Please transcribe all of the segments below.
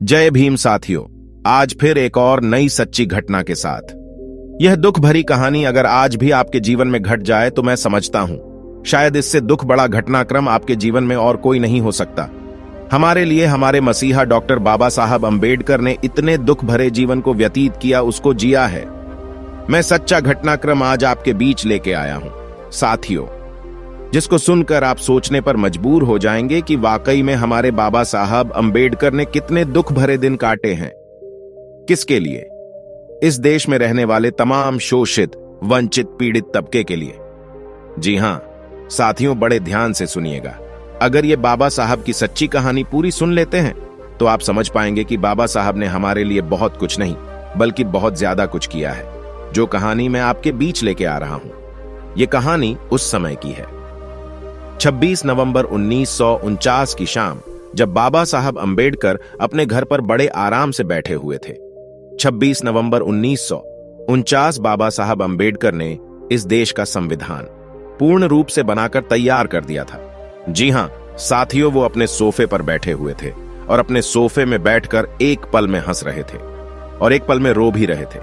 जय भीम साथियों। आज फिर एक और नई सच्ची घटना के साथ। यह दुख भरी कहानी अगर आज भी आपके जीवन में घट जाए तो मैं समझता हूं शायद इससे दुख बड़ा घटनाक्रम आपके जीवन में और कोई नहीं हो सकता। हमारे लिए हमारे मसीहा डॉक्टर बाबा साहब अंबेडकर ने इतने दुख भरे जीवन को व्यतीत किया, उसको जिया है। मैं सच्चा घटनाक्रम आज आपके बीच लेके आया हूं साथियों, जिसको सुनकर आप सोचने पर मजबूर हो जाएंगे कि वाकई में हमारे बाबा साहब अंबेडकर ने कितने दुख भरे दिन काटे हैं। किसके लिए? इस देश में रहने वाले तमाम शोषित, वंचित, पीड़ित तबके के लिए। जी हां साथियों, बड़े ध्यान से सुनिएगा। अगर ये बाबा साहब की सच्ची कहानी पूरी सुन लेते हैं तो आप समझ पाएंगे कि बाबा साहब ने हमारे लिए बहुत कुछ नहीं बल्कि बहुत ज्यादा कुछ किया है। जो कहानी मैं आपके बीच लेके आ रहा हूं, ये कहानी उस समय की है। 26 नवंबर 1949 की शाम, जब बाबा साहब अंबेडकर अपने घर पर बड़े आराम से बैठे हुए थे। 26 नवंबर 1949 बाबा साहब अंबेडकर ने इस देश का संविधान पूर्ण रूप से बनाकर तैयार कर दिया था। जी हां साथियों, वो अपने सोफे पर बैठे हुए थे और अपने सोफे में बैठकर एक पल में हंस रहे थे और एक पल में रो भी रहे थे।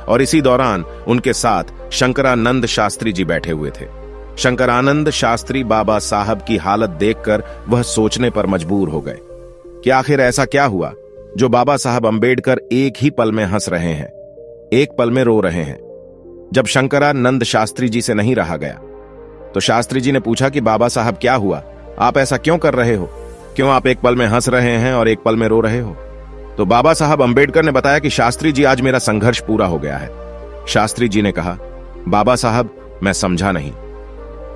और इसी दौरान उनके साथ शंकरानंद शास्त्री जी बैठे हुए थे। शंकरानंद शास्त्री बाबा साहब की हालत देखकर वह सोचने पर मजबूर हो गए कि आखिर ऐसा क्या हुआ जो बाबा साहब अंबेडकर एक ही पल में हंस रहे हैं, एक पल में रो रहे हैं। जब शंकरानंद शास्त्री जी से नहीं रहा गया तो शास्त्री जी ने पूछा कि बाबा साहब क्या हुआ, आप ऐसा क्यों कर रहे हो, क्यों आप एक पल में हंस रहे हैं और एक पल में रो रहे हो? तो बाबा साहब अंबेडकर ने बताया कि शास्त्री जी, आज मेरा संघर्ष पूरा हो गया है। शास्त्री जी ने कहा, बाबा साहब मैं समझा नहीं,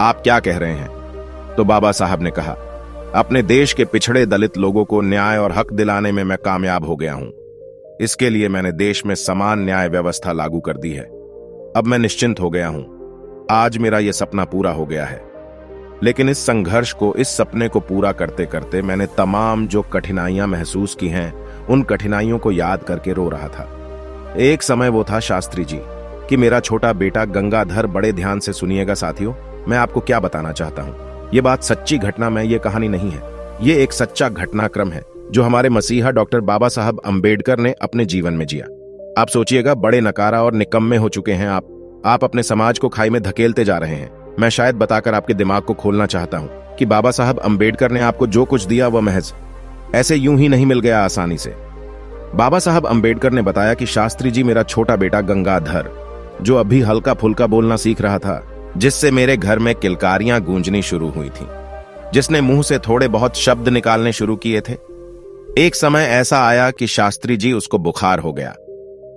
आप क्या कह रहे हैं? तो बाबा साहब ने कहा, अपने देश के पिछड़े दलित लोगों को न्याय और हक दिलाने में मैं कामयाब हो गया हूं। इसके लिए मैंने देश में समान न्याय व्यवस्था लागू कर दी है। अब मैं निश्चिंत हो गया हूं। आज मेरा यह सपना पूरा हो गया है। लेकिन इस संघर्ष को, इस सपने को पूरा करते करते मैंने तमाम जो कठिनाइयां महसूस की हैं, उन कठिनाइयों को याद करके रो रहा था। एक समय वो था शास्त्री जी कि मेरा छोटा बेटा गंगाधर, बड़े ध्यान से सुनिएगा साथियों, मैं आपको क्या बताना चाहता हूं। यह बात सच्ची घटना में, यह कहानी नहीं है। यह एक सच्चा घटनाक्रम है जो हमारे मसीहा डॉक्टर बाबा साहब अंबेडकर ने अपने जीवन में जिया। आप सोचिएगा, बड़े नकारा और निकम्मे हो चुके हैं आप अपने समाज को खाई में धकेलते जा रहे हैं। मैं शायद बताकर आपके दिमाग को खोलना चाहता हूं कि बाबा साहब अंबेडकर ने आपको जो कुछ दिया वह महज ऐसे यूं ही नहीं मिल गया आसानी से। बाबा साहब अंबेडकर ने बताया कि शास्त्री जी, मेरा छोटा बेटा गंगाधर, जो अभी हल्का फुल्का बोलना सीख रहा था, जिससे मेरे घर में किलकारियां गूंजनी शुरू हुई थीं, जिसने मुंह से थोड़े बहुत शब्द निकालने शुरू किए थे। एक समय ऐसा आया कि शास्त्री जी, उसको बुखार हो गया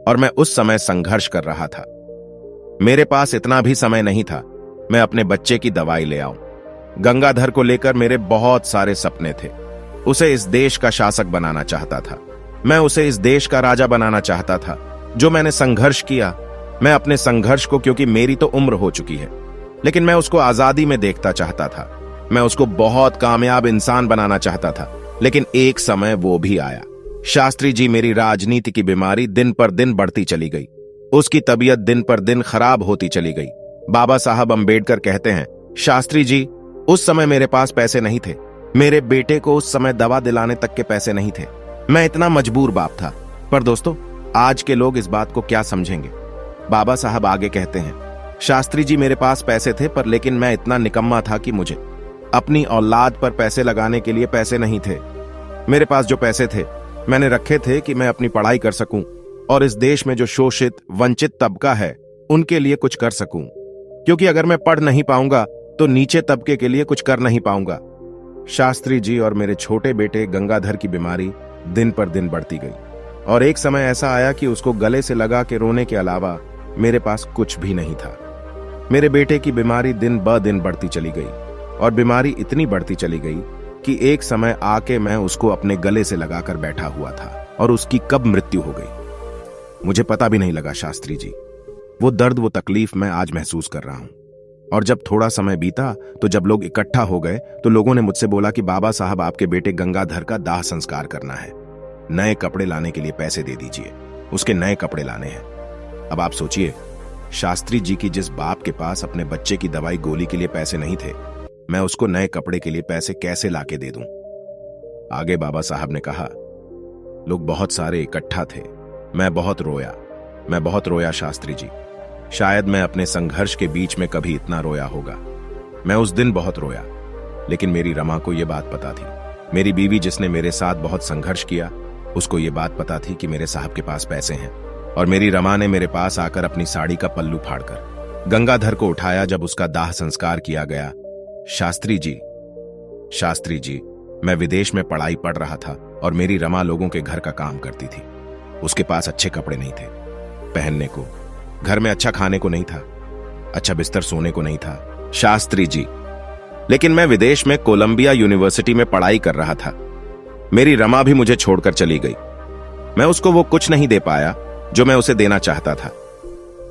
और मैं उस समय संघर्ष कर रहा था। मेरे पास इतना भी समय नहीं था मैं अपने बच्चे की दवाई ले आऊं। गंगाधर को लेकर मेरे बहुत सारे सपने थे। उसे इस देश का शासक बनाना चाहता था। मैं उसे इस देश का राजा बनाना चाहता था। जो मैंने संघर्ष किया, मैं अपने संघर्ष को, क्योंकि मेरी तो उम्र हो चुकी है, लेकिन मैं उसको आजादी में देखता चाहता था। मैं उसको बहुत कामयाब इंसान बनाना चाहता था। लेकिन एक समय वो भी आया। शास्त्री जी, मेरी राजनीति की बीमारी दिन पर दिन बढ़ती चली गई। उसकी तबीयत दिन पर दिन खराब होती चली गई। बाबा साहब अंबेडकर कहते हैं, शास्त्री जी, उस समय मेरे पास पैसे नहीं थे। मेरे बेटे को उस समय दवा दिलाने तक के पैसे नहीं थे। मैं इतना मजबूर बाप था। पर दोस्तों, आज के लोग इस बात को क्या समझेंगे? बाबा साहब आगे कहते हैं, शास्त्री जी, मेरे पास पैसे थे, पर लेकिन मैं इतना निकम्मा था कि मुझे अपनी औलाद पर पैसे लगाने के लिए पैसे नहीं थे। मेरे पास जो पैसे थे, मैंने रखे थे कि मैं अपनी पढ़ाई कर सकूं और इस देश में जो शोषित, वंचित तबका है, उनके लिए कुछ कर सकूं। क्योंकि अगर मैं पढ़ नहीं पाऊंगा तो नीचे तबके के लिए कुछ कर नहीं पाऊंगा। शास्त्री जी और मेरे छोटे बेटे गंगाधर की बीमारी दिन पर दिन बढ़ती गई और एक समय ऐसा आया कि उसको गले से लगा के रोने के अलावा मेरे पास कुछ भी नहीं था। मेरे बेटे की बीमारी दिन ब दिन बढ़ती चली गई और बीमारी इतनी बढ़ती चली गई कि एक समय आके मैं उसको अपने गले से लगाकर बैठा हुआ था और उसकी कब मृत्यु हो गई मुझे पता भी नहीं लगा शास्त्री जी। वो दर्द, वो तकलीफ मैं आज महसूस कर रहा हूं। और जब थोड़ा समय बीता तो जब लोग इकट्ठा हो गए तो लोगों ने मुझसे बोला कि बाबा साहब, आपके बेटे गंगाधर का दाह संस्कार करना है, नए कपड़े लाने के लिए पैसे दे दीजिए, उसके नए कपड़े लाने हैं। अब आप सोचिए, शास्त्री जी की जिस बाप के पास अपने बच्चे की दवाई गोली के लिए पैसे नहीं थे, मैं उसको नए कपड़े के लिए पैसे कैसे लाके दे दूं? आगे बाबा साहब ने कहा, लोग बहुत सारे इकट्ठा थे। मैं बहुत रोया शास्त्री जी। शायद मैं अपने संघर्ष के बीच में कभी इतना रोया होगा। मैं उस दिन बहुत रोया, लेकिन मेरी रमा को यह बात पता थी। मेरी बीवी जिसने मेरे साथ बहुत संघर्ष किया, उसको ये बात पता थी कि मेरे साहब के पास पैसे हैं। और मेरी रमा ने मेरे पास आकर अपनी साड़ी का पल्लू फाड़कर गंगाधर को उठाया जब उसका दाह संस्कार किया गया। शास्त्री जी, मैं विदेश में पढ़ाई पढ़ रहा था और मेरी रमा लोगों के घर का काम करती थी। उसके पास अच्छे कपड़े नहीं थे पहनने को, घर में अच्छा खाने को नहीं था, अच्छा बिस्तर सोने को नहीं था शास्त्री जी। लेकिन मैं विदेश में कोलंबिया यूनिवर्सिटी में पढ़ाई कर रहा था। मेरी रमा भी मुझे छोड़कर चली गई। मैं उसको वो कुछ नहीं दे पाया जो मैं उसे देना चाहता था।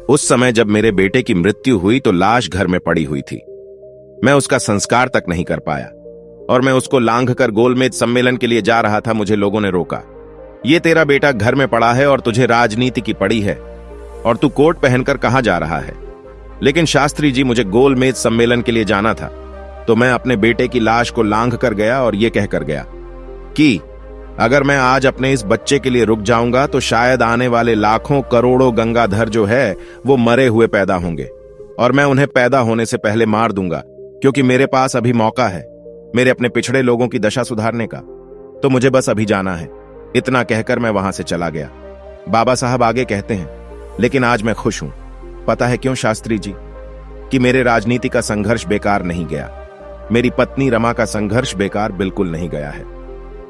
उस समय जब मेरे बेटे की मृत्यु हुई तो लाश घर में पड़ी हुई थी। मैं उसका संस्कार तक नहीं कर पाया और मैं उसको लांघ कर गोलमेज सम्मेलन के लिए जा रहा था। मुझे लोगों ने रोका। ये तेरा बेटा घर में पड़ा है और तुझे राजनीति की पड़ी है और तू कोट पहनकर कहां जा रहा है। लेकिन शास्त्री जी, मुझे गोलमेज सम्मेलन के लिए जाना था, तो मैं अपने बेटे की लाश को लांघ कर गया और यह कहकर गया कि अगर मैं आज अपने इस बच्चे के लिए रुक जाऊंगा तो शायद आने वाले लाखों करोड़ों गंगाधर जो है वो मरे हुए पैदा होंगे और मैं उन्हें पैदा होने से पहले मार दूंगा, क्योंकि मेरे पास अभी मौका है मेरे अपने पिछड़े लोगों की दशा सुधारने का। तो मुझे बस अभी जाना है। इतना कहकर मैं वहां से चला गया। बाबा साहब आगे कहते हैं, लेकिन आज मैं खुश हूं। पता है क्यों शास्त्री जी? कि मेरे राजनीति का संघर्ष बेकार नहीं गया। मेरी पत्नी रमा का संघर्ष बेकार बिल्कुल नहीं गया है,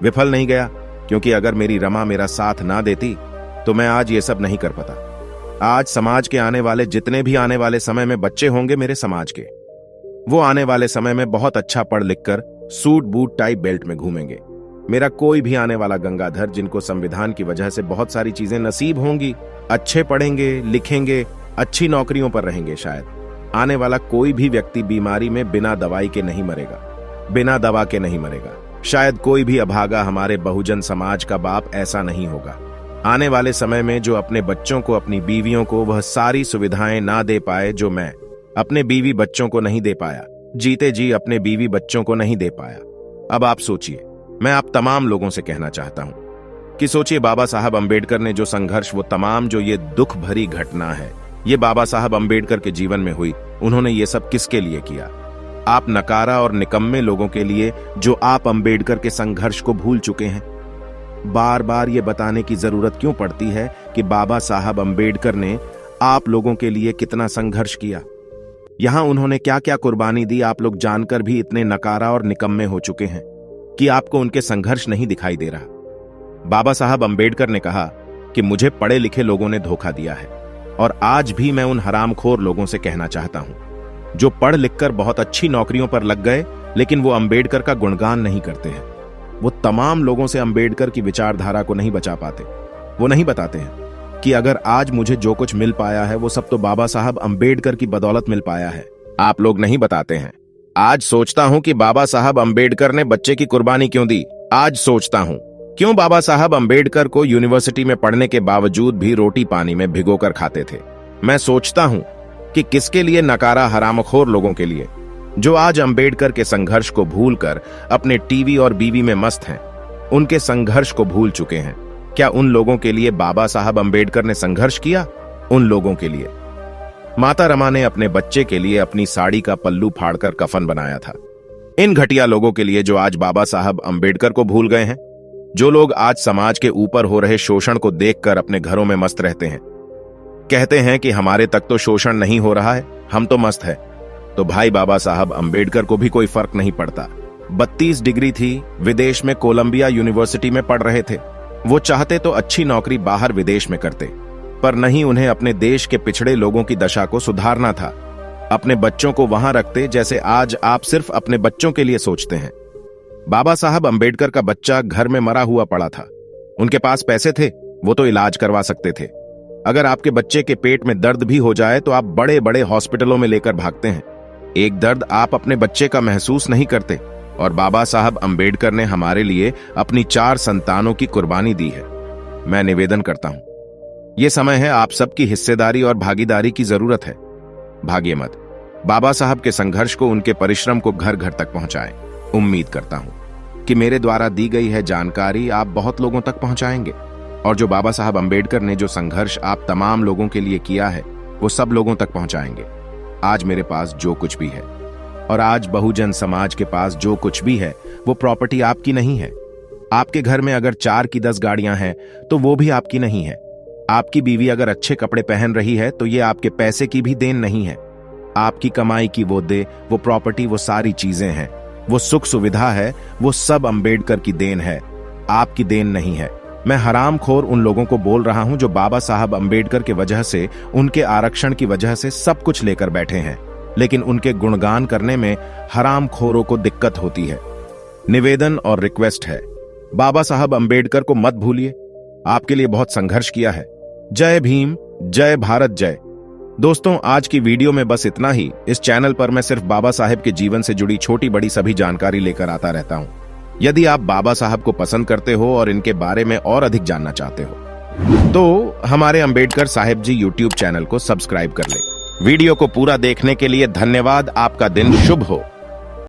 विफल नहीं गया, क्योंकि अगर मेरी रमा मेरा साथ ना देती तो मैं आज ये सब नहीं कर पाता। आज समाज के आने वाले जितने भी आने वाले समय में बच्चे होंगे मेरे समाज के, वो आने वाले समय में बहुत अच्छा पढ़ लिख कर सूट बूट टाई बेल्ट में घूमेंगे। मेरा कोई भी आने वाला गंगाधर जिनको संविधान की वजह से बहुत सारी चीजें नसीब होंगी, अच्छे पढ़ेंगे लिखेंगे, अच्छी नौकरियों पर रहेंगे, शायद आने वाला कोई भी व्यक्ति बीमारी में बिना दवाई के नहीं मरेगा, बिना दवा के नहीं मरेगा। शायद कोई भी अभागा हमारे बहुजन समाज का बाप ऐसा नहीं होगा। आने वाले समय में जो अपने बच्चों को, अपनी बीवियों को वह सारी सुविधाएं ना दे पाए जो मैं अपने बीवी बच्चों को नहीं दे पाया, जीते जी अपने बीवी बच्चों को नहीं दे पाया। अब आप सोचिए, मैं आप तमाम लोगों से कहना चाहता हूं कि सोचिए, बाबा साहब अंबेडकर ने जो संघर्ष, वो तमाम जो ये दुख भरी घटना है, ये बाबा साहब अंबेडकर के जीवन में हुई। उन्होंने ये सब किसके लिए किया? आप नकारा और निकम्मे लोगों के लिए जो आप अंबेडकर के संघर्ष को भूल चुके हैं। बार बार ये बताने की जरूरत क्यों पड़ती है कि बाबा साहब अंबेडकर ने आप लोगों के लिए कितना संघर्ष किया? यहां उन्होंने क्या क्या कुर्बानी दी, आप लोग जानकर भी इतने नकारा और निकम्मे हो चुके हैं कि आपको उनके संघर्ष नहीं दिखाई दे रहा। बाबा साहब अंबेडकर ने कहा कि मुझे पढ़े लिखे लोगों ने धोखा दिया है, और आज भी मैं उन हरामखोर लोगों से कहना चाहता हूं जो पढ़ लिखकर बहुत अच्छी नौकरियों पर लग गए, लेकिन वो अंबेडकर का गुणगान नहीं करते हैं। वो तमाम लोगों से अंबेडकर की विचारधारा को नहीं बचा पाते। वो नहीं बताते हैं कि अगर आज मुझे जो कुछ मिल पाया है वो सब तो बाबा साहब अंबेडकर की बदौलत मिल पाया है। आप लोग नहीं बताते हैं। आज सोचता हूं कि बाबा साहब अंबेडकर ने बच्चे की कुर्बानी क्यों दी। आज सोचता हूं क्यों बाबा साहब अंबेडकर को यूनिवर्सिटी में पढ़ने के बावजूद भी रोटी पानी में भिगोकर खाते थे। मैं सोचता हूं कि किसके लिए? नकारा हरामखोर लोगों के लिए, जो आज अंबेडकर के संघर्ष को भूलकर अपने टीवी और बीवी में मस्त हैं, उनके संघर्ष को भूल चुके हैं। क्या उन लोगों के लिए बाबा साहब अंबेडकर ने संघर्ष किया? उन लोगों के लिए माता रमा ने अपने बच्चे के लिए अपनी साड़ी का पल्लू फाड़कर कफन बनाया था। इन घटिया लोगों के लिए जो आज बाबा साहब अंबेडकर को भूल गए हैं, जो लोग आज समाज के ऊपर हो रहे शोषण को देखकर अपने घरों में मस्त रहते हैं, कहते हैं कि हमारे तक तो शोषण नहीं हो रहा है, हम तो मस्त है। तो भाई, बाबा साहब अंबेडकर को भी कोई फर्क नहीं पड़ता। 32 डिग्री थी, विदेश में कोलंबिया यूनिवर्सिटी में पढ़ रहे थे। वो चाहते तो अच्छी नौकरी बाहर विदेश में करते, पर नहीं, उन्हें अपने देश के पिछड़े लोगों की दशा को सुधारना था। अपने बच्चों को वहां रखते जैसे आज आप सिर्फ अपने बच्चों के लिए सोचते हैं। बाबा साहब अंबेडकर का बच्चा घर में मरा हुआ पड़ा था। उनके पास पैसे थे, वो तो इलाज करवा सकते थे। अगर आपके बच्चे के पेट में दर्द भी हो जाए तो आप बड़े बड़े हॉस्पिटलों में लेकर भागते हैं। एक दर्द आप अपने बच्चे का महसूस नहीं करते। और बाबा साहब अंबेडकर ने हमारे लिए अपनी 4 संतानों की कुर्बानी दी है। मैं निवेदन करता हूं, यह समय है, आप सबकी हिस्सेदारी और भागीदारी की जरूरत है। भागिए मत। बाबा साहब के संघर्ष को, उनके परिश्रम को घर घर तक पहुंचाएं। उम्मीद करता हूं कि मेरे द्वारा दी गई है जानकारी आप बहुत लोगों तक पहुंचाएंगे और जो बाबा साहब अंबेडकर ने जो संघर्ष आप तमाम लोगों के लिए किया है वो सब लोगों तक पहुंचाएंगे। आज मेरे पास जो कुछ भी है और आज बहुजन समाज के पास जो कुछ भी है वो प्रॉपर्टी आपकी नहीं है। आपके घर में अगर 4 की 10 गाड़ियां हैं तो वो भी आपकी नहीं है। आपकी बीवी अगर अच्छे कपड़े पहन रही है तो ये आपके पैसे की भी देन नहीं है। आपकी कमाई की वो दे, वो प्रॉपर्टी, वो सारी चीजें हैं, वो सुख सुविधा है, वो सब अंबेडकर की देन है, आपकी देन नहीं है। मैं हरामखोर उन लोगों को बोल रहा हूं जो बाबा साहब अंबेडकर के वजह से, उनके आरक्षण की वजह से सब कुछ लेकर बैठे हैं, लेकिन उनके गुणगान करने में हरामखोरों को दिक्कत होती है। निवेदन और रिक्वेस्ट है, बाबा साहब अंबेडकर को मत भूलिए। आपके लिए बहुत संघर्ष किया है। जय भीम, जय भारत, जय। दोस्तों, आज की वीडियो में बस इतना ही। इस चैनल पर मैं सिर्फ बाबा साहब के जीवन से जुड़ी छोटी बड़ी सभी जानकारी लेकर आता रहता हूं। यदि आप बाबा साहब को पसंद करते हो और इनके बारे में और अधिक जानना चाहते हो तो हमारे अंबेडकर साहिब जी यूट्यूब चैनल को सब्सक्राइब कर ले। वीडियो को पूरा देखने के लिए धन्यवाद। आपका दिन शुभ हो।